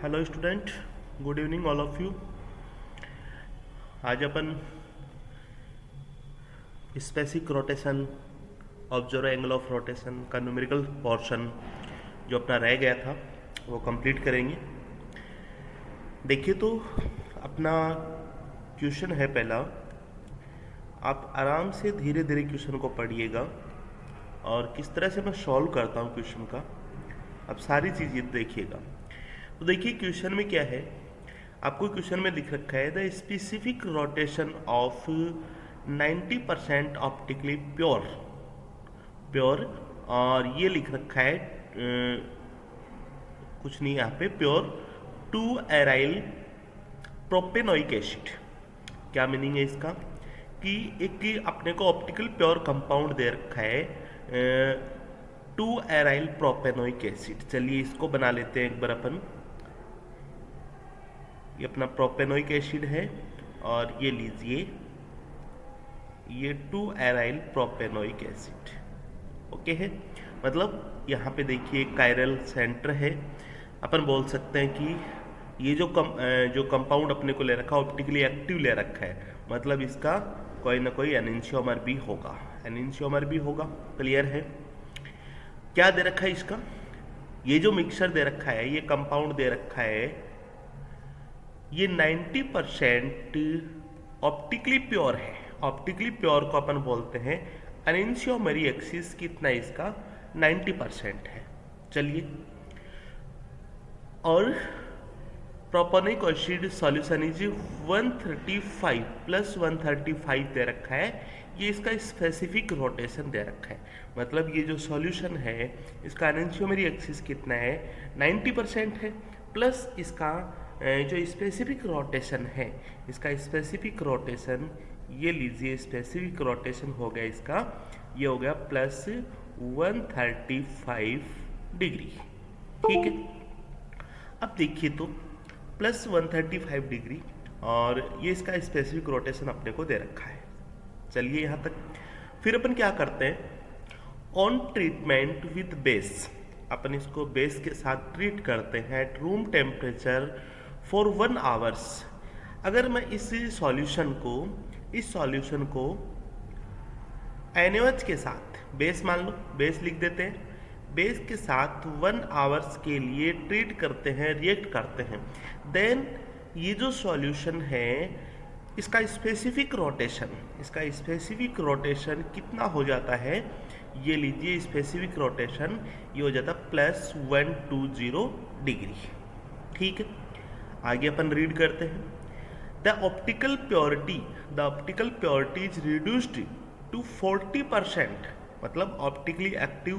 Hello student, good evening all of you. आज अपन specific rotation, observer angle of rotation का numerical portion जो अपना रह गया था वो कंप्लीट करेंगे। देखिए तो अपना क्वेश्चन है पहला, आप आराम से धीरे धीरे क्वेश्चन को पढ़िएगा और किस तरह से मैं सॉल्व करता हूँ क्वेश्चन का, आप सारी चीज़ें देखिएगा। तो देखिए क्वेश्चन में क्या है, आपको क्वेश्चन में लिख रखा है the specific rotation of 90% optically pure और ये लिख रखा है कुछ नहीं यहाँ पे, प्योर 2 एराइल प्रोपेनोइक एसिड। क्या मीनिंग है इसका कि एक अपने को ऑप्टिकल प्योर कंपाउंड दे रखा है 2 एराइल प्रोपेनोइक एसिड। चलिए इसको बना लेते हैं एक बार अपन। ये अपना प्रोपेनोइक एसिड है और ये लीजिए ये 2 एराइल प्रोपेनोइक एसिड। ओके है, मतलब यहाँ पे देखिए कायरल सेंटर है। अपन बोल सकते हैं कि ये जो कंपाउंड अपने को ले रखा है ऑप्टिकली एक्टिव ले रखा है, मतलब इसका कोई ना कोई एनेंशियोमर भी होगा। क्लियर है? क्या दे रखा है इसका, ये जो मिक्सचर दे रखा है, ये कंपाउंड दे रखा है, ये 90% ऑप्टिकली प्योर है। ऑप्टिकली प्योर को अपन बोलते हैं एनेंशियोमरी एक्सिस कितना इसका 90% है। चलिए, और propanoic acid solution is 135 plus 135 दे रखा है। ये इसका स्पेसिफिक रोटेशन दे रखा है, मतलब ये जो सॉल्यूशन है इसका एनेंशियोमरी एक्सिस कितना है 90% है, प्लस इसका जो स्पेसिफिक रोटेशन है, इसका स्पेसिफिक रोटेशन ये लीजिए, स्पेसिफिक रोटेशन हो गया इसका, ये हो गया प्लस 135 डिग्री। ठीक है, अब देखिए तो प्लस 135 डिग्री और ये इसका स्पेसिफिक रोटेशन अपने को दे रखा है। चलिए यहाँ तक। फिर अपन क्या करते हैं, ऑन ट्रीटमेंट विथ बेस, अपन इसको बेस के साथ ट्रीट करते हैं at room temperature for 1 hours. अगर मैं इस सॉल्यूशन को NaOH के साथ, बेस मान लो, बेस लिख देते हैं, बेस के साथ 1 आवर्स के लिए ट्रीट करते हैं, रिएक्ट करते हैं, देन ये जो सॉल्यूशन है इसका स्पेसिफिक रोटेशन कितना हो जाता है, ये लीजिए स्पेसिफिक रोटेशन ये हो जाता प्लस 120 डिग्री। ठीक है, आगे अपन रीड करते हैं। The optical purity is reduced to 40%, मतलब optically active,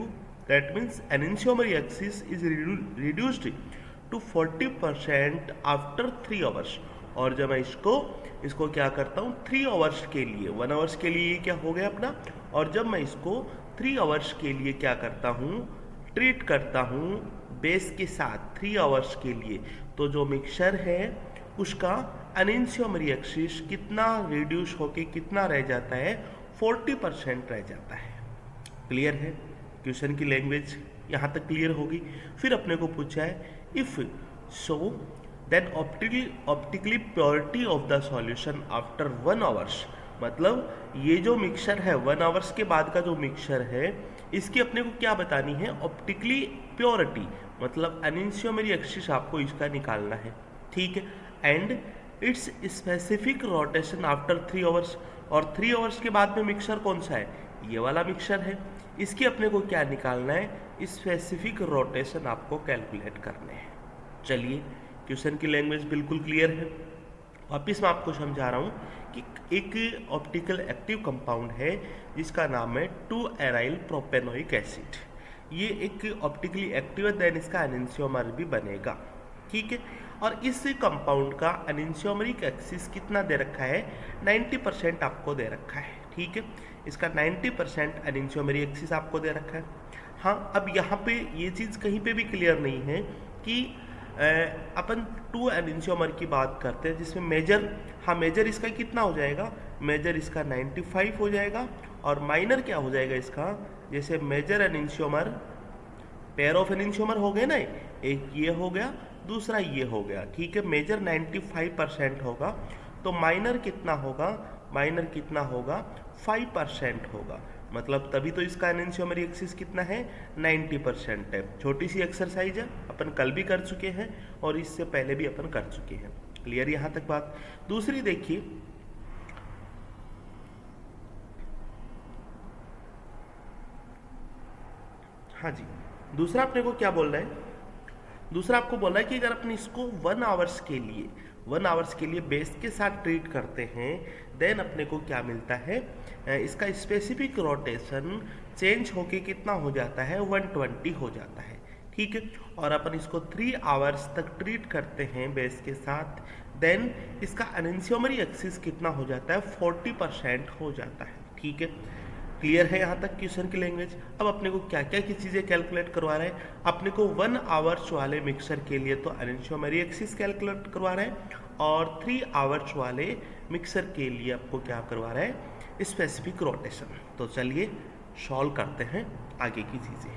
that means enantiomeric excess is reduced to 40% after 3 hours. और जब मैं इसको क्या करता हूँ 3 आवर्स के लिए, 1 आवर्स के लिए क्या हो गया अपना, और जब मैं इसको 3 आवर्स के लिए क्या करता हूँ, ट्रीट करता हूँ बेस के साथ 3 आवर्स के लिए, तो जो मिक्सचर है उसका एनेंशियोमरी एक्सिस कितना रिड्यूस होके कितना रह जाता है, 40% रह जाता है। क्लियर है? क्वेश्चन की लैंग्वेज यहाँ तक क्लियर होगी। फिर अपने को पूछा है if so then optically purity of the solution after 1 hours, मतलब ये जो मिक्सचर है 1 आवर्स के बाद का जो मिक्सचर है, इसकी अपने को क्या बतानी है, ऑप्टिकली प्योरिटी, मतलब एनेंशियोमरी एक्सिस आपको इसका निकालना है। ठीक है, and it's specific rotation after 3 hours, और 3 आवर्स के बाद में मिक्सचर कौन सा है, ये वाला मिक्सचर है, इसकी अपने को क्या निकालना है, स्पेसिफिक रोटेशन आपको कैलकुलेट करने हैं। चलिए, क्वेश्चन की लैंग्वेज बिल्कुल क्लियर है। वापिस मैं आपको समझा रहा हूँ कि एक ऑप्टिकल एक्टिव कंपाउंड है जिसका नाम है 2 एराइल प्रोपेनोइक एसिड। ये एक ऑप्टिकली एक्टिव है, देन इसका एनेंशियोमर भी बनेगा। ठीक है, और इस कंपाउंड का एनेंशियोमरिक एक्सिस कितना दे रखा है, 90% आपको दे रखा है। ठीक है, इसका 90% एनेंशियोमरिक एक्सिस आपको दे रखा है। हाँ, अब यहाँ पे ये चीज़ कहीं पे भी क्लियर नहीं है कि अपन 2 एनेंशियोमर की बात करते हैं जिसमें मेजर इसका कितना हो जाएगा, मेजर इसका 95 हो जाएगा, और माइनर क्या हो जाएगा इसका, जैसे major enantiomer, pair of enantiomer हो गए ना, एक ये हो गया, दूसरा ये हो गया, ठीक है। मेजर 95% होगा तो माइनर कितना होगा, माइनर कितना होगा 5% होगा, मतलब तभी तो इसका एनेंशियोमरी एक्सिस कितना है 90% है। छोटी सी एक्सरसाइज है, अपन कल भी कर चुके हैं और इससे पहले भी अपन कर चुके हैं। क्लियर यहाँ तक बात। दूसरी देखिए, हाँ जी, दूसरा अपने को क्या बोल रहा है, दूसरा आपको बोल रहा है कि अगर अपन इसको 1 आवर्स के लिए बेस के साथ ट्रीट करते हैं, देन अपने को क्या मिलता है, इसका स्पेसिफिक रोटेशन चेंज होके कितना हो जाता है 120 हो जाता है, ठीक है। और अपन इसको 3 आवर्स तक ट्रीट करते हैं बेस के साथ, देन इसका एनेंशियोमरी एक्सिस कितना हो जाता है 40% हो जाता है, ठीक है। क्लियर है यहाँ तक क्वेश्चन की लैंग्वेज। अब अपने को क्या क्या की चीज़ें कैलकुलेट करवा रहे हैं, अपने को 1 आवर्स वाले मिक्सर के लिए तो एनेंशियोमरी एक्सिस कैलकुलेट करवा रहे हैं, और 3 आवर्स वाले मिक्सर के लिए आपको क्या करवा रहा है, स्पेसिफिक रोटेशन। तो चलिए सॉल्व करते हैं आगे की चीज़ें।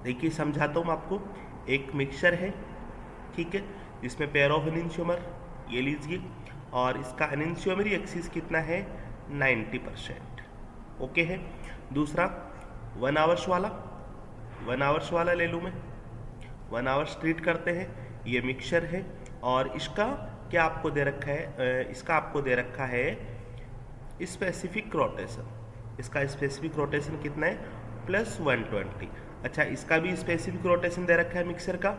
देखिए समझाता हूँ आपको। एक मिक्सर है, ठीक है, जिसमें पेयर ऑफ एनेंशियोमर ये लीजिए, और इसका एनेंशियोमरी एक्सिस कितना है 90%, ओके है। दूसरा 1 आवर्स वाला, 1 आवर्स वाला ले लूँ मैं, 1 आवर्स ट्रीट करते हैं। ये मिक्सचर है और इसका क्या आपको दे रखा है, इसका आपको दे रखा है स्पेसिफिक रोटेशन। इसका स्पेसिफिक रोटेशन कितना है +120। अच्छा, इसका भी स्पेसिफिक रोटेशन दे रखा है मिक्सर का,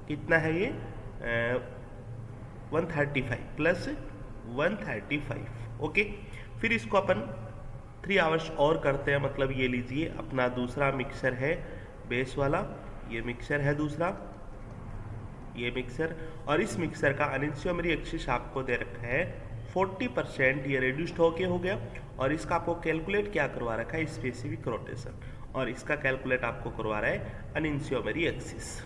कितना है ये 135 +135, ओके। फिर इसको अपन 3 आवर्स और करते हैं, मतलब ये लीजिए अपना दूसरा मिक्सर है बेस वाला, ये मिक्सर है दूसरा, ये मिक्सर, और इस मिक्सर का एनेंशियोमरी एक्सिस आपको दे रखा है 40%, ये रिड्यूस्ड होके हो गया। और इसका आपको कैलकुलेट क्या करवा रखा है स्पेसिफिक रोटेशन, और इसका कैलकुलेट आपको करवा रहा है एनेंशियोमरी एक्सिस।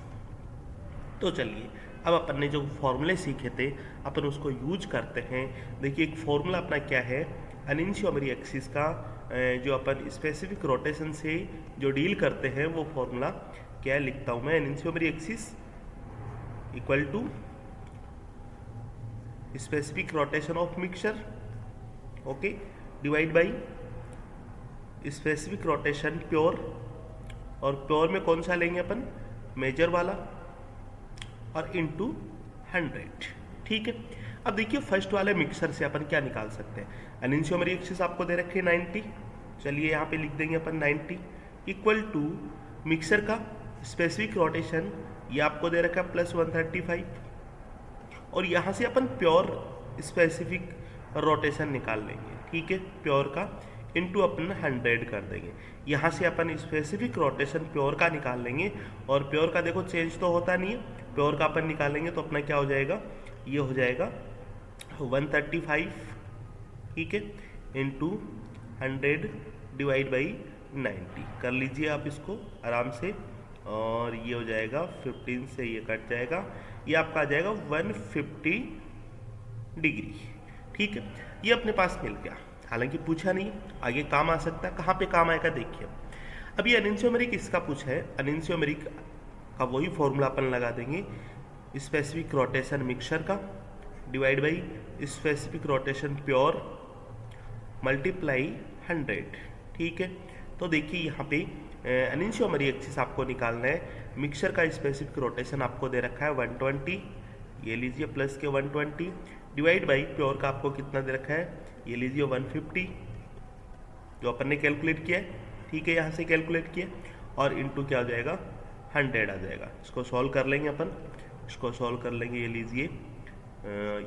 तो चलिए अब अपन ने जो फॉर्मूले सीखे थे अपन उसको यूज करते हैं। देखिए एक फॉर्मूला अपना क्या है, एनेंशियोमरी एक्सिस का जो अपन स्पेसिफिक रोटेशन से जो डील करते हैं वो फॉर्मूला क्या लिखता हूँ मैं, enantiomeric excess equal to specific rotation of mixture, okay, divide by specific rotation pure, और प्योर में कौन सा लेंगे अपन, मेजर वाला, और इनटू 100, ठीक है। अब देखिए फर्स्ट वाले मिक्सर से अपन क्या निकाल सकते हैं, एनेंशियोमरी एक्सिस आपको दे रखे 90, चलिए यहाँ पे लिख देंगे अपन 90 इक्वल टू मिक्सर का स्पेसिफिक रोटेशन ये आपको दे रखा है +135, और यहाँ से अपन प्योर स्पेसिफिक रोटेशन निकाल लेंगे, ठीक है, प्योर का इनटू अपन 100 कर देंगे। यहाँ से अपन स्पेसिफिक रोटेशन प्योर का निकाल लेंगे, और प्योर का देखो चेंज तो होता नहीं है, प्योर का अपन निकालेंगे तो अपना क्या हो जाएगा, ये हो जाएगा 135, ठीक है, इनटू 100 डिवाइड बाई 90 कर लीजिए आप इसको आराम से, और ये हो जाएगा 15 से ये कट जाएगा, ये आपका आ जाएगा 150 डिग्री, ठीक है। ये अपने पास मिल गया, हालांकि पूछा नहीं, आगे काम आ सकता है, कहाँ पे काम आएगा देखिए। अब ये एनेंशियोमरी किसका पूछा है, एनेंशियोमरी का वही फॉर्मूला अपन लगा देंगे, स्पेसिफिक रोटेशन मिक्सचर का divide by specific rotation pure multiply 100, ठीक है। तो देखिए यहाँ पे एनेंशियोमरी एक्सिस आपको निकालना है, मिक्सचर का स्पेसिफिक रोटेशन आपको दे रखा है 120, ये लीजिए प्लस के 120 डिवाइड बाई प्योर का आपको कितना दे रखा है, ये लीजिए 150 जो अपन ने कैलकुलेट किया है, ठीक है, यहाँ से कैलकुलेट किया, और इनटू क्या हो जाएगा 100 आ जाएगा। इसको सॉल्व कर लेंगे अपन, इसको सॉल्व कर लेंगे, ये लीजिए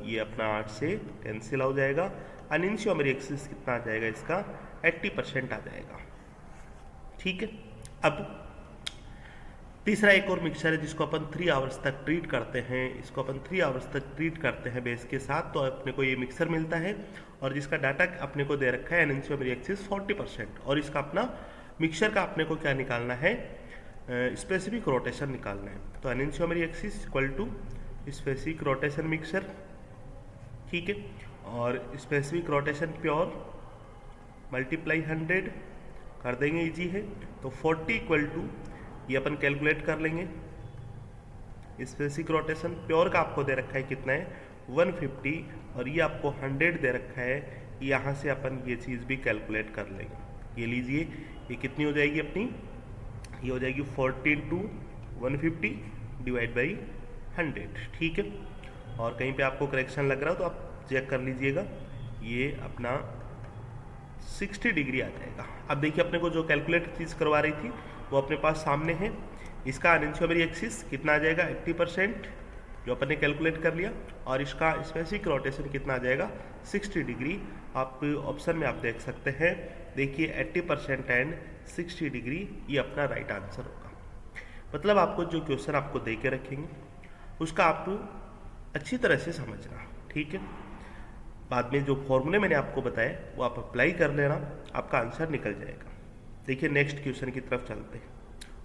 ये अपना 8 से कैंसिल हो जाएगा, एनेंशियोमरी एक्सिस कितना आ जाएगा इसका 80% आ जाएगा, ठीक है। अब तीसरा एक और मिक्सचर है जिसको अपन 3 आवर्स तक ट्रीट करते हैं, इसको अपन 3 आवर्स तक ट्रीट करते हैं बेस के साथ, तो अपने को ये मिक्सर मिलता है, और जिसका डाटा अपने को दे रखा है एनेंशियोमरी एक्सिस 40%, और इसका अपना मिक्सचर का अपने को क्या निकालना है, स्पेसिफिक रोटेशन निकालना है। तो enantiomeric excess equal to specific rotation mixture, ठीक है, और स्पेसिफिक रोटेशन प्योर मल्टीप्लाई 100 कर देंगे, इजी है। तो 40 इक्वल टू ये अपन कैलकुलेट कर लेंगे स्पेसिफिक रोटेशन प्योर का आपको दे रखा है कितना है 150, और ये आपको 100 दे रखा है। यहाँ से अपन ये चीज़ भी कैलकुलेट कर लेंगे। ये लीजिए, ये कितनी हो जाएगी अपनी, ये हो जाएगी 40 × 150 डिवाइड बाई 100, ठीक है। और कहीं पे आपको करेक्शन लग रहा हो तो आप चेक कर लीजिएगा, ये अपना 60 डिग्री आ जाएगा। अब देखिए अपने को जो कैलकुलेट चीज़ करवा रही थी वो अपने पास सामने है। इसका अनइंश्योमरी एक्सिस कितना आ जाएगा 80%, जो अपन ने कैलकुलेट कर लिया, और इसका स्पेसिफिक रोटेशन कितना आ जाएगा 60 डिग्री। आप ऑप्शन में आप देख सकते हैं, देखिए 80% एंड 60 डिग्री, ये अपना राइट आंसर होगा। मतलब आपको जो क्वेश्चन आपको दे के रखेंगे उसका आप अच्छी तरह से समझना, ठीक है। बाद में जो फॉर्मूले मैंने आपको बताया वो आप अप्लाई कर लेना, आपका आंसर निकल जाएगा। देखिए नेक्स्ट क्वेश्चन की तरफ चलते हैं,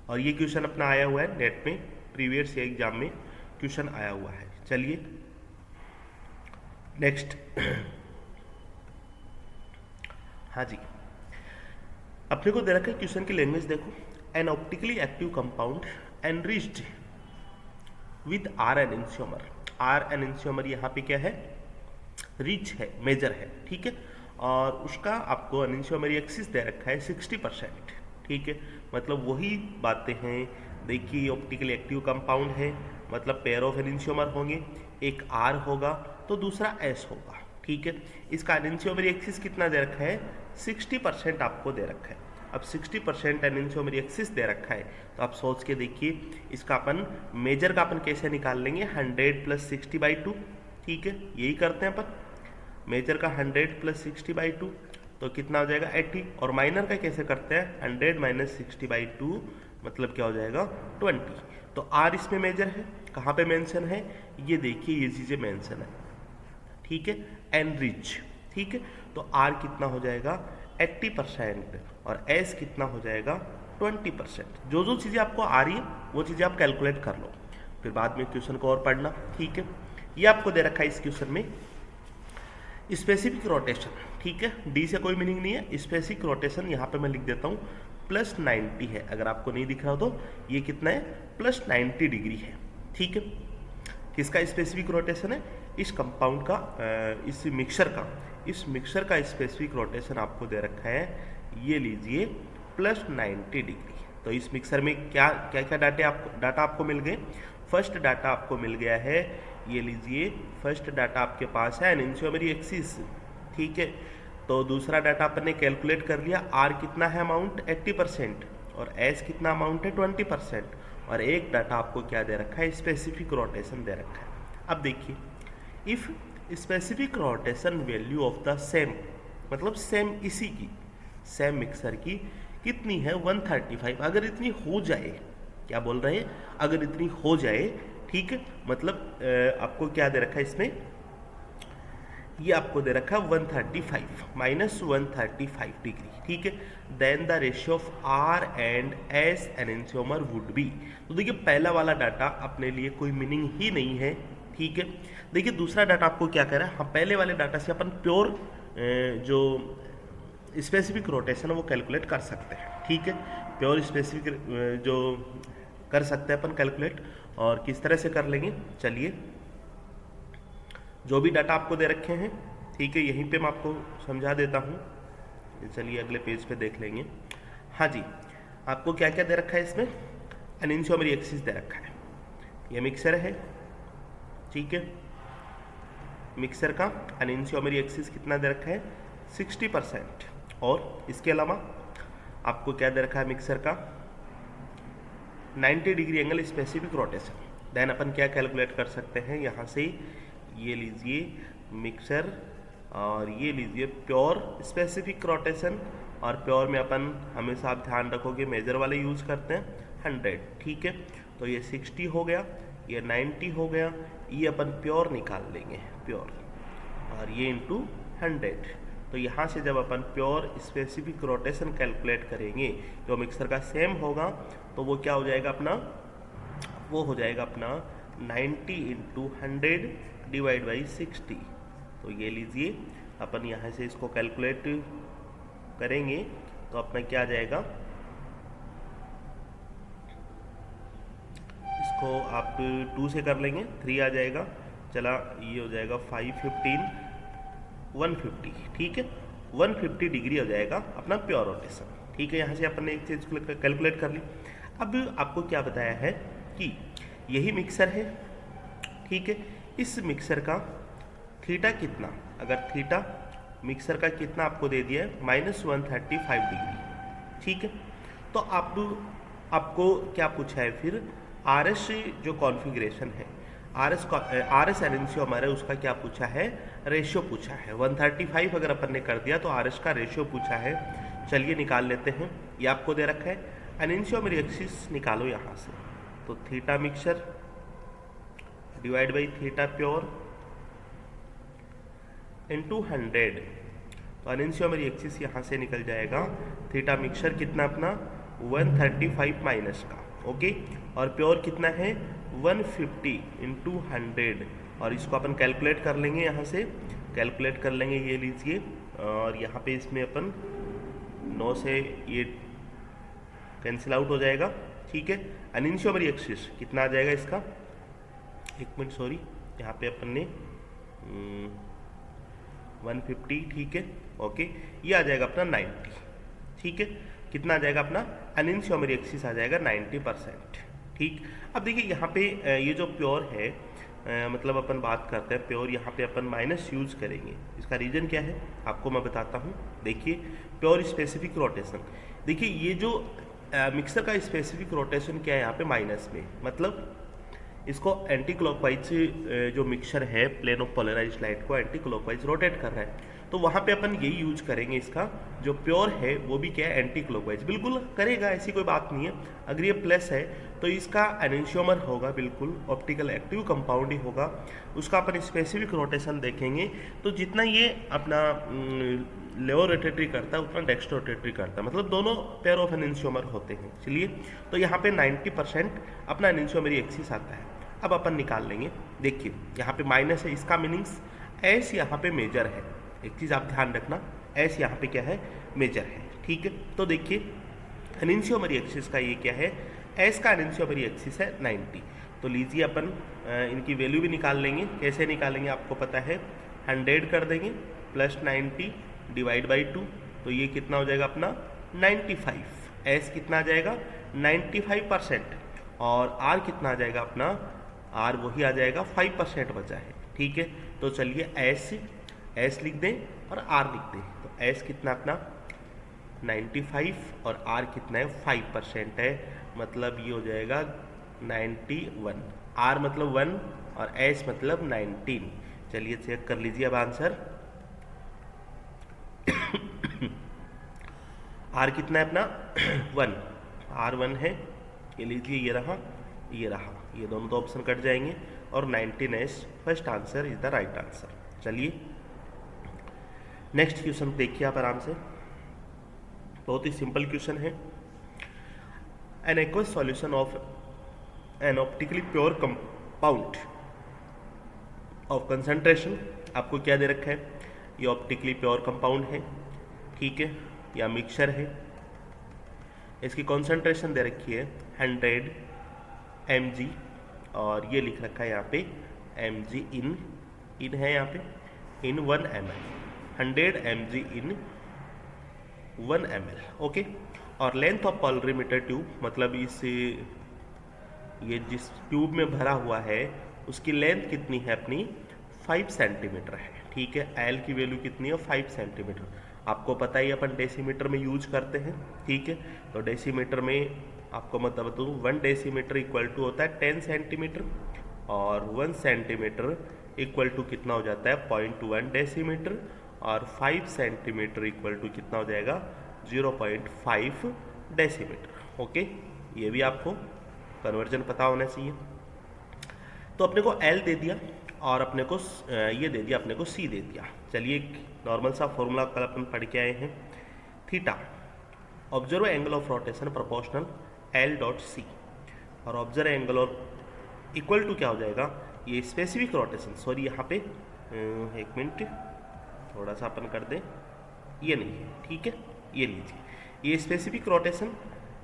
और ये क्वेश्चन अपना आया हुआ है नेट में, प्रीवियस एग्जाम में क्वेश्चन आया हुआ है। चलिए नेक्स्ट। हाँ जी, अपने को दे रखा है क्वेश्चन की लैंग्वेज देखो, an optically active compound enriched with R enantiomer. R enantiomer यहाँ पे क्या है, रिच है, मेजर है, ठीक है। और उसका आपको एनेंशियोमरी एक्सिस दे रखा है 60%, ठीक है। मतलब वही बातें हैं, देखिए ऑप्टिकली एक्टिव कंपाउंड है, मतलब पेयर ऑफ एनेंशियोमर होंगे, एक आर होगा तो दूसरा एस होगा, ठीक है। इसका एनेंशियोमरी एक्सिस कितना दे रखा है 60% आपको दे रखा है। अब 60% एनेंशियोमरी एक्सिस दे रखा है तो आप सोच के देखिए, इसका अपन मेजर का अपन कैसे निकाल लेंगे, 100 + 60/2, ठीक है। यही करते हैं अपन, मेजर का 100 + 60/2 तो कितना हो जाएगा 80, और माइनर का कैसे करते हैं 100 - 60/2 मतलब क्या हो जाएगा 20। तो आर इसमें मेजर है, कहाँ पे मेंशन है, ये देखिए ये चीज़ें मेंशन है, ठीक है, एनरिच, ठीक है। तो आर कितना हो जाएगा 80% और एस कितना हो जाएगा 20%। जो जो चीज़ें आपको आ रही है वो चीज़ें आप कैलकुलेट कर लो, फिर बाद में क्वेश्चन को और पढ़ना, ठीक है। ये आपको दे रखा है इस क्वेश्चन में स्पेसिफिक रोटेशन, ठीक है। डी से कोई मीनिंग नहीं है, स्पेसिफिक रोटेशन यहाँ पे मैं लिख देता हूँ +90 है, अगर आपको नहीं दिख रहा हो तो ये कितना है +90 डिग्री है, ठीक है। किसका स्पेसिफिक रोटेशन है, इस कंपाउंड का, इस मिक्सर का स्पेसिफिक रोटेशन आपको दे रखा है, ये लीजिए +90 डिग्री। तो इस मिक्सर में क्या क्या डाटा आपको मिल गए। फर्स्ट डाटा आपको मिल गया है, ये लीजिए फर्स्ट डाटा आपके पास है एनेंशियोमरी एक्सिस, ठीक है। तो दूसरा डाटा अपन ने कैलकुलेट कर लिया, आर कितना है अमाउंट 80% और एस कितना अमाउंट है 20%, और एक डाटा आपको क्या दे रखा है स्पेसिफिक रोटेशन दे रखा है। अब देखिए, if specific rotation value of the same, मतलब सेम इसी की, सेम मिक्सर की कितनी है 135, अगर इतनी हो जाए, क्या बोल रहे हैं, अगर इतनी हो जाए, ठीक है, मतलब आपको क्या दे रखा है इसमें, ये आपको दे रखा है 135 -135 डिग्री, ठीक है। Then the ratio of R and S enantiomer would be. तो देखिए पहला वाला डाटा अपने लिए कोई मीनिंग ही नहीं है, ठीक है। देखिए दूसरा डाटा आपको क्या कह रहा है, हाँ पहले वाले डाटा से अपन प्योर जो स्पेसिफिक रोटेशन है वो कैलकुलेट कर सकते हैं, ठीक है। प्योर स्पेसिफिक जो कर सकते हैं अपन कैलकुलेट, और किस तरह से कर लेंगे, चलिए जो भी डाटा आपको दे रखे हैं, ठीक है, यहीं पे मैं आपको समझा देता हूँ। चलिए अगले पेज पे देख लेंगे। हाँ जी, आपको क्या क्या दे रखा है इसमें, एनेंशियोमरी एक्सिस दे रखा है, ये मिक्सर है, ठीक है। मिक्सर का एनेंशियोमरी एक्सिस कितना दे रखा है 60%, और इसके अलावा आपको क्या दे रखा है मिक्सर का 90 degree angle specific rotation. Then अपन क्या कैलकुलेट कर सकते हैं यहाँ से, ये लीजिए मिक्सर और ये लीजिए प्योर स्पेसिफिक रोटेशन, और प्योर में अपन हमेशा आप ध्यान रखोगे मेजर वाले यूज़ करते हैं 100, ठीक है। तो ये 60 हो गया, ये 90 हो गया, ये अपन प्योर निकाल लेंगे प्योर, और ये इंटू 100। तो यहाँ से जब अपन प्योर स्पेसिफिक रोटेशन कैलकुलेट करेंगे जो मिक्सर का सेम होगा, तो वो क्या हो जाएगा अपना, वो हो जाएगा अपना 90 × 100 डिवाइड बाई 60। तो ये लीजिए अपन यहाँ से इसको कैलकुलेट करेंगे तो अपना क्या आ जाएगा, इसको इसको आप 2 से कर लेंगे, 3 आ जाएगा, चला ये हो जाएगा 5 15 150, ठीक है, 150 डिग्री हो जाएगा अपना प्योर रोटेशन, ठीक है। यहाँ से अपन ने एक चीज़ कैलकुलेट कर ली। अब आपको क्या बताया है कि यही मिक्सर है, ठीक है, इस मिक्सर का थीटा कितना, अगर थीटा मिक्सर का कितना आपको दे दिया है -135 डिग्री, ठीक है। तो आपको क्या पूछा है फिर, आर एस जो कॉन्फ़िगरेशन है, आर एस एनेंशियोमर है, उसका क्या पूछा है, रेशियो पूछा है। 135 अगर अपन ने कर दिया तो आर एस का रेशियो पूछा है। चलिए निकाल लेते हैं, ये आपको दे रखा है, एनेंशियोमर एक्सिस निकालो यहाँ से, तो theta mixer divide by theta pure into 100, तो एनेंशियोमर एक्सिस यहाँ से निकल जाएगा, थीटा मिक्सर कितना अपना 135 माइनस का, ओके, और प्योर कितना है 150 इंटू 100, और इसको अपन कैलकुलेट कर लेंगे, यहाँ से कैलकुलेट कर लेंगे, ये लीजिए, और यहाँ पे इसमें अपन 9 से ये कैंसिल आउट हो जाएगा, ठीक है। एनेंशियोमर एक्सिस कितना आ जाएगा इसका, एक मिनट सॉरी, यहाँ पे अपन ने 150, ठीक है, ओके, ये आ जाएगा अपना 90, ठीक है, कितना आ जाएगा अपना एनेंशियोमर एक्सिस आ जाएगा 90%, ठीक। अब देखिए यहाँ पे ये जो प्योर है, मतलब अपन बात करते हैं प्योर, यहाँ पे अपन माइनस यूज करेंगे, इसका रीज़न क्या है आपको मैं बताता हूँ। देखिए प्योर स्पेसिफिक रोटेशन, देखिए ये जो मिक्सर का स्पेसिफिक रोटेशन क्या है यहाँ पे माइनस में, मतलब इसको एंटी क्लॉकवाइज जो मिक्सचर है प्लेन ऑफ पोलराइज्ड लाइट को एंटी क्लॉकवाइज रोटेट कर रहा है, तो वहाँ पे अपन यही यूज करेंगे, इसका जो प्योर है वो भी क्या है एंटी क्लॉकवाइज बिल्कुल करेगा, ऐसी कोई बात नहीं है। अगर ये प्लस है तो इसका एनेंशियोमर होगा बिल्कुल ऑप्टिकल एक्टिव कंपाउंड ही होगा, उसका अपन स्पेसिफिक रोटेशन देखेंगे, तो जितना ये अपना लेवो रोटेटरी करता है उतना डेक्स्ट्रो रोटेटरी करता है, मतलब दोनों पेयर ऑफ एनेंशियोमर होते हैं। चलिए तो यहाँ पे 90% अपना एनेंशियोमर एक्सिस आता है। अब अपन निकाल लेंगे, देखिए यहाँ पे माइनस है, इसका मीनिंग्स एस यहाँ पे मेजर है, एक चीज़ आप ध्यान रखना, एस यहाँ पे क्या है मेजर है, ठीक है। तो देखिए एनेंशियोमर एक्सिस का ये क्या है, एस का एनेंशियोमर एक्सिस है 90, तो लीजिए अपन इनकी वैल्यू भी निकाल लेंगे, कैसे निकालेंगे आपको पता है, 100 कर देंगे प्लस 90 डिवाइड बाई 2, तो ये कितना हो जाएगा अपना 95, एस कितना आ जाएगा 95%, और आर कितना आ जाएगा अपना, आर वही आ जाएगा 5% बचा है, ठीक है। तो चलिए एस लिख दें और आर लिख दें, तो एस कितना अपना 95 और आर कितना है 5% है, मतलब ये हो जाएगा 91, आर मतलब 1 और एस मतलब 19। चलिए चेक कर लीजिए अब आंसर, आर कितना है अपना 1, आर 1 है, ये लीजिए, ये रहा, ये दोनों तो ऑप्शन कट जाएंगे, और 19S first answer is the right answer. चलिए नेक्स्ट क्वेश्चन देखिए आप आराम से, बहुत ही सिंपल क्वेश्चन है। An aqueous solution of N optically pure compound of concentration, आपको क्या दे रखा है, ये ऑप्टिकली प्योर कंपाउंड है, ठीक है, या मिक्सचर है, इसकी कॉन्सेंट्रेशन दे रखी है 100 mg, और ये लिख रखा है यहाँ पे mg इन है यहाँ पे इन 1 ml, 100 mg इन 1 ml, ओके। और लेंथ ऑफ पोलरीमीटर ट्यूब, मतलब इस ये जिस ट्यूब में भरा हुआ है उसकी लेंथ कितनी है अपनी 5 सेंटीमीटर है, ठीक है। एल की वैल्यू कितनी है 5 सेंटीमीटर, आपको पता ही अपन डेसीमीटर में यूज करते हैं, ठीक है। तो डेसीमीटर में आपको मतलब बताऊँ 1 डेसीमीटर इक्वल टू होता है 10 सेंटीमीटर, और 1 सेंटीमीटर इक्वल टू कितना हो जाता है 0.1 डेसीमीटर, और 5 सेंटीमीटर इक्वल टू कितना हो जाएगा 0.5 डेसीमीटर, ओके। ये भी आपको कन्वर्जन पता होना चाहिए। तो अपने को एल दे दिया और अपने को ये दे दिया, अपने को सी दे दिया। चलिए एक नॉर्मल सा फॉर्मूला कल अपन पढ़ के आए हैं, theta observe angle of rotation proportional l dot c, और ऑब्जर्व एंगल और इक्वल टू क्या हो जाएगा, ये स्पेसिफिक रोटेशन, सॉरी यहाँ पे एक मिनट थोड़ा सा अपन कर दें, ये नहीं है, ठीक है, ये लीजिए, ये specific rotation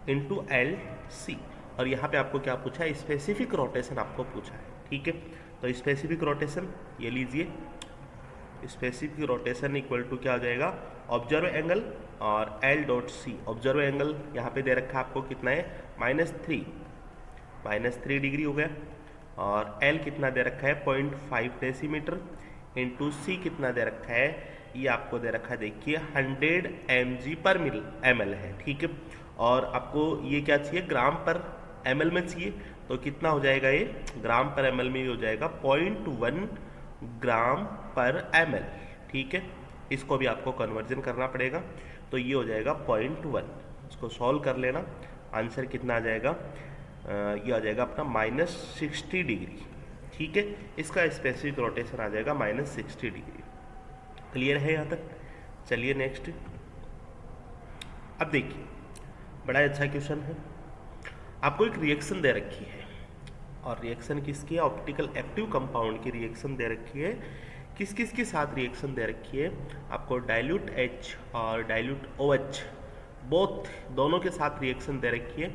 into l c, और यहाँ पे आपको क्या पूछा है, स्पेसिफिक रोटेशन आपको पूछा है, ठीक है। तो स्पेसिफिक रोटेशन ये लीजिए, स्पेसिफिक रोटेशन इक्वल टू क्या हो जाएगा, ऑब्जर्व एंगल और l dot c. Observe angle यहाँ पे दे रखा है आपको कितना है, -3 डिग्री हो गया, और एल कितना दे रखा है 0.5 डेसीमीटर, इंटू सी कितना दे रखा है, ये आपको दे रखा है देखिए 100 mg/ml है, ठीक है। और आपको ये क्या चाहिए, ग्राम पर ml में चाहिए, तो कितना हो जाएगा ये, ग्राम पर ml में हो जाएगा 0.1 ग्राम पर ml, ठीक है। इसको भी आपको कन्वर्जन करना पड़ेगा, तो ये हो जाएगा 0.1। इसको सॉल्व कर लेना, आंसर कितना आ जाएगा, ये आ जाएगा अपना -60 डिग्री, ठीक है। इसका स्पेसिफिक रोटेशन आ जाएगा -60 डिग्री। क्लियर है यहाँ तक? चलिए नेक्स्ट। अब देखिए बड़ा अच्छा क्वेश्चन है, आपको एक रिएक्शन दे रखी है, और रिएक्शन किसकी है, ऑप्टिकल एक्टिव कंपाउंड की रिएक्शन दे रखी है। किस किस के साथ रिएक्शन दे रखी है आपको, डाइल्यूट H और डाइल्यूट OH दोनों के साथ रिएक्शन दे रखी है।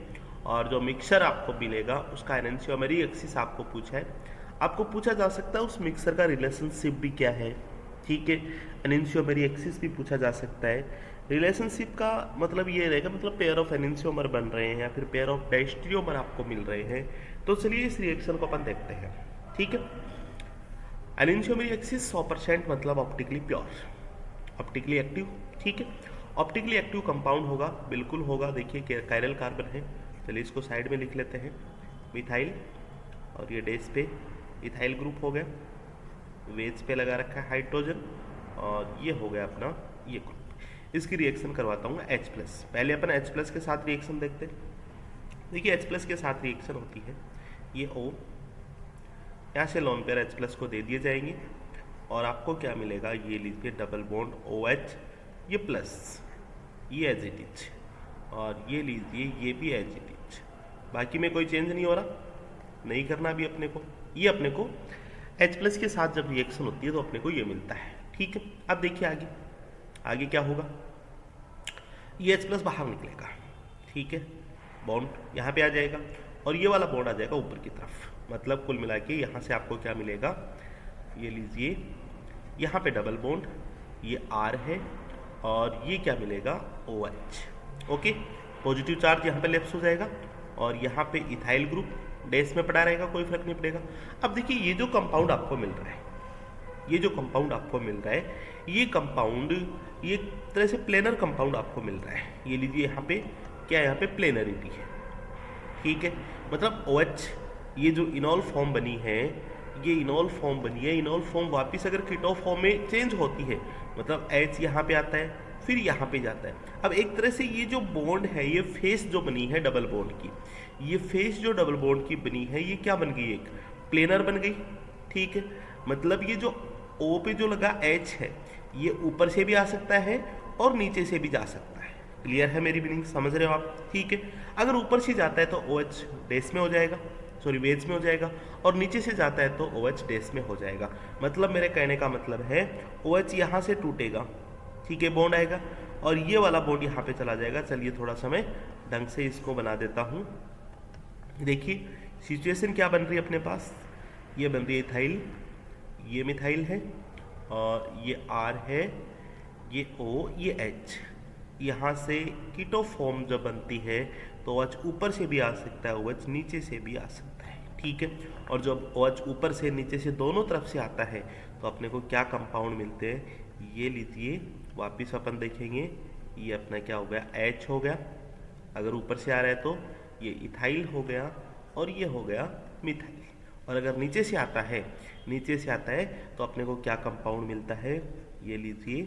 और जो मिक्सचर आपको मिलेगा उसका एनेंशियोमरी एक्सिस आपको पूछा है। आपको पूछा जा सकता है उस मिक्सचर का रिलेशनशिप भी क्या है, ठीक है। एनेंशियोमरी एक्सिस भी पूछा जा सकता है। रिलेशनशिप का मतलब ये रहेगा, मतलब पेयर ऑफ एनेंशियोमर बन रहे हैं या फिर पेयर ऑफ डायस्टेरियोमर आपको मिल रहे हैं। तो चलिए इस रिएक्शन को अपन देखते हैं, ठीक है। एनेंशियोमरी एक्सिस 100% मतलब ऑप्टिकली प्योर, ऑप्टिकली एक्टिव, ठीक है। ऑप्टिकली एक्टिव कंपाउंड होगा, बिल्कुल होगा। देखिए कायरल कार्बन है, चलिए इसको साइड में लिख लेते हैं, मिथाइल, और ये डेस पे इथाइल ग्रुप हो गया, वेज पे लगा रखा है हाइड्रोजन, और ये हो गया अपना ये ग्रुप। इसकी रिएक्शन करवाता हूँ H+। पहले अपन H+ के साथ रिएक्शन देखते हैं। देखिए H+ के साथ रिएक्शन होती है, ये O, यहाँ से लोन पेयर H+ को दे दिए जाएंगे, और आपको क्या मिलेगा, ये लीजिए डबल बॉन्ड OH, ये प्लस, ये एज इट इज, और ये लीजिए ये भी एज इट इज। बाकी में कोई चेंज नहीं हो रहा, नहीं करना अभी अपने को। ये अपने को H+ के साथ जब रिएक्शन होती है तो अपने को ये मिलता है, ठीक है। अब देखिए आगे, आगे क्या होगा, ये H+ बाहर निकलेगा, ठीक है, बॉन्ड यहाँ पे आ जाएगा, और ये वाला बॉन्ड आ जाएगा ऊपर की तरफ। मतलब कुल मिला के यहाँ से आपको क्या मिलेगा, ये लीजिए यहाँ पे डबल बॉन्ड, ये R है, और ये क्या मिलेगा OH, ओके। पॉजिटिव चार्ज यहाँ पे लेफ्ट हो जाएगा, और यहाँ पे इथाइल ग्रुप डैश में पड़ा रहेगा, कोई फर्क नहीं पड़ेगा। अब देखिए ये जो कंपाउंड आपको मिल रहा है, ये जो कंपाउंड आपको मिल रहा है, ये कंपाउंड ये तरह से प्लेनर कंपाउंड आपको मिल रहा है। ये लीजिए यहाँ पे क्या, यहाँ पे प्लेनरिटी है, ठीक है। मतलब OH ये जो इनॉल फॉर्म बनी है, ये इनॉल फॉर्म बनी है, इनॉल फॉर्म वापस अगर कीटो फॉर्म में चेंज होती है, मतलब H यहाँ पे आता है, फिर यहाँ पे जाता है। अब एक तरह से ये जो बॉन्ड है, ये फेस जो बनी है डबल बॉन्ड की, ये फेस जो डबल बॉन्ड की बनी है, ये क्या बन गई, एक प्लेनर बन गई, ठीक है। मतलब ये जो O पे जो लगा H है, ये ऊपर से भी आ सकता है और नीचे से भी जा सकता है। क्लियर है मेरी मीनिंग, समझ रहे हो आप, ठीक है। अगर ऊपर से जाता है तो OH डैश में हो जाएगा, सॉरी वेज में हो जाएगा, और नीचे से जाता है तो OH डैश में हो जाएगा। मतलब मेरे कहने का मतलब है OH यहाँ से टूटेगा, ठीक है, बॉन्ड आएगा, और ये वाला बॉन्ड यहाँ पे चला जाएगा। चलिए थोड़ा सा मैं ढंग से इसको बना देता हूँ। देखिए सिचुएशन क्या बन रही है अपने पास, ये बन रही है इथाइल, ये मिथाइल है, और ये R है, ये O, ये H। यहाँ से कीटो फॉर्म जब बनती है तो OH ऊपर से भी आ सकता है, OH नीचे से भी आ सकता है, ठीक है। और जब OH ऊपर से नीचे से दोनों तरफ से आता है तो अपने को क्या कंपाउंड मिलते हैं, ये लीजिए वापिस अपन देखेंगे, ये अपना क्या हो गया, H हो गया, अगर ऊपर से आ रहा है तो ये इथाइल हो गया, और ये हो गया मिथाइल। और अगर नीचे से आता है, नीचे से आता है तो अपने को क्या कंपाउंड मिलता है, ये लीजिए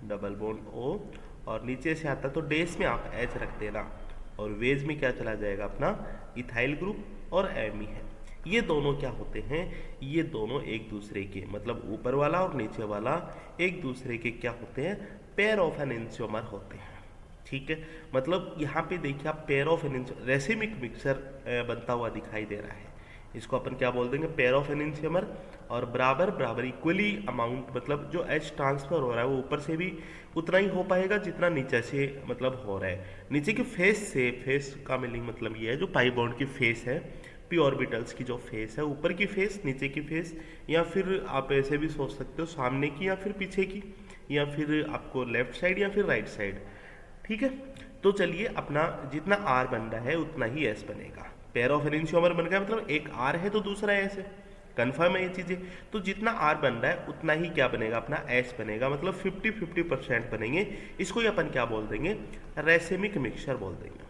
डबल बॉन्ड O, और नीचे से आता तो डैश में आप H रख देना, और वेज में क्या चला जाएगा अपना इथाइल ग्रुप और Ame है। ये दोनों क्या होते हैं, ये दोनों एक दूसरे के, मतलब ऊपर वाला और नीचे वाला एक दूसरे के क्या होते हैं, पेयर ऑफ एनेंशियोमर होते हैं, ठीक है। मतलब यहाँ पे देखिए आप pair of enantiomer racemic mixture बनता हुआ दिखाई दे रहा है। इसको अपन क्या बोल देंगे, पेयर ऑफ एनेंशियोमर। और बराबर बराबर इक्वली अमाउंट, मतलब जो एच ट्रांसफर हो रहा है वो ऊपर से भी उतना ही हो पाएगा जितना नीचे से मतलब हो रहा है। नीचे की फेस से, फेस का मीनिंग मतलब ये है जो पाई बॉन्ड की फेस है, पी ऑर्बिटल्स की जो फेस है, ऊपर की फेस, नीचे की फेस, या फिर आप ऐसे भी सोच सकते हो सामने की या फिर पीछे की, या फिर आपको लेफ्ट साइड या फिर राइट साइड। ठीक है, तो चलिए अपना जितना आर बन रहा है उतना ही एस बनेगा। पेयर ऑफ एनेंशियोमर बन गया, मतलब एक आर है तो दूसरा एस है, कन्फर्म है ये चीज़ें। तो जितना आर बन रहा है उतना ही क्या बनेगा, अपना एस बनेगा, मतलब 50-50% बनेंगे। इसको ही अपन क्या बोल देंगे, रेसेमिक मिक्सचर बोल देंगे,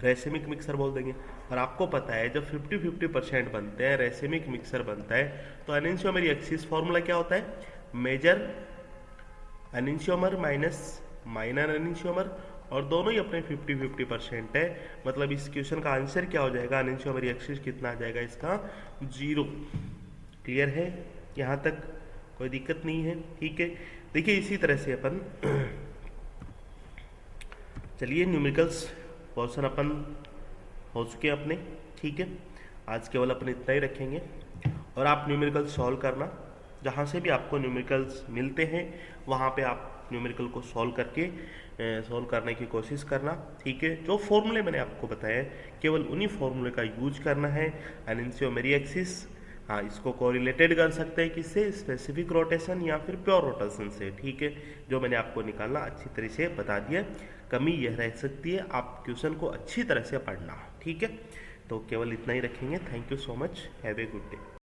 रेसेमिक मिक्सर बोल देंगे। और आपको पता है जब 50-50% बनते हैं, रेसेमिक मिक्सर बनता है, तो एनेंशियोमर एक्सिस फॉर्मूला क्या होता है, major enantiomer minus minor enantiomer, और दोनों ही अपने 50-50% है। मतलब इस क्वेश्चन का आंसर क्या हो जाएगा, एनेंशियोमर एक्सिस कितना आ जाएगा इसका, 0। क्लियर है, यहाँ तक कोई दिक्कत नहीं है। ठीक है, देखिए इसी तरह से अपन चलिए न्यूमेरिकल्स पोर्शन अपन हो चुके हैं अपने। ठीक है, आज केवल अपन इतना ही रखेंगे, और आप न्यूमेरिकल्स सॉल्व करना, जहाँ से भी आपको न्यूमेरिकल्स मिलते हैं वहाँ पे आप न्यूमेरिकल को सॉल्व करने की कोशिश करना। ठीक है, जो फॉर्मूले मैंने आपको बताया केवल उन्हीं फॉर्मूले का यूज करना है। एनेंशियोमेरी एक्सिस, हाँ इसको कोरिलेटेड कर सकते हैं किससे, स्पेसिफिक रोटेशन या फिर प्योर रोटेशन से। ठीक है, जो मैंने आपको निकालना अच्छी तरह से बता दिया। कमी यह रह सकती है आप क्वेश्चन को अच्छी तरह से पढ़ना। ठीक है, तो केवल इतना ही रखेंगे। Thank you so much, have a good day.